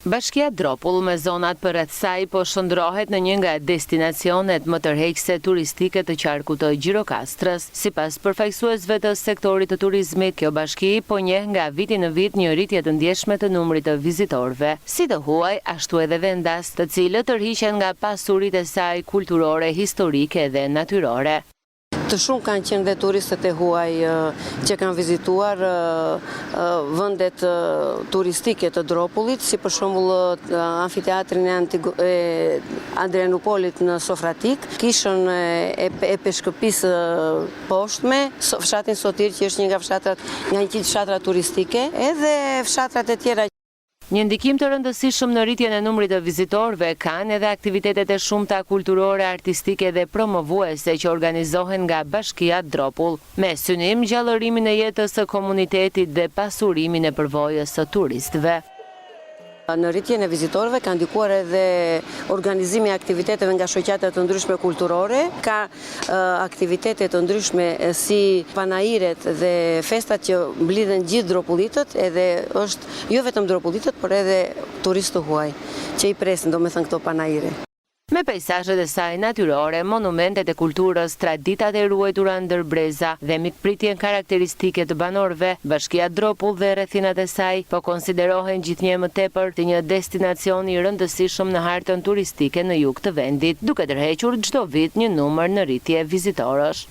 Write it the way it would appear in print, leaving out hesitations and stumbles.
Bashkia Dropull me zonat përreth saj po shndrohet në një nga destinacionet më tërheqëse turistike të qarkut të Gjirokastrës. Sipas përfaqësuesve të sektorit të turizmit, kjo bashki po njeh nga viti në vit një rritje të ndjeshme të numrit të vizitorëve, si të huaj ashtu edhe vendas, të cilët tërhiqen nga pasuritë e saj kulturore, historike dhe natyrore. Të shumë kanë qenë dhe turistët e huaj që kanë vizituar vendet turistike të Dropullit, si për shembull amfiteatrin e Adrianopolit në Sofratik, kishën e peshkëpisë poshtme, fshatin Sotir që është nga një fshatra turistike, edhe fshatrat e tjera. Një ndikim të rëndësishëm në rritjen e numrit të vizitorëve kanë edhe aktivitetet e shumta kulturore, artistike dhe promovuese që organizohen nga Bashkia Dropull, me synim gjallërimin e jetës së komunitetit dhe pasurimin e përvojës së turistëve. Në rritjen e vizitorëve ka ndikuar edhe organizimi i aktiviteteve nga shoqata të ndryshme kulturore, ka aktivitete të ndryshme si panairet dhe festat që mblidhen gjithë dropullitët, edhe është jo vetëm dropullitët, por edhe turistë huaj që i presin domethënë këto panaire. Me pejsazhet e saj natyrore, monumentet e kulturës, traditat e ruajtura ndër breza dhe mikpritjen karakteristike të banorëve, Bashkia Dropull dhe rrethinat e saj po konsiderohen gjithnjë më tepër të një destinacion i rëndësishëm në hartën turistike në jug të vendit, duke tërhequr çdo vit një numër në rritje vizitorësh.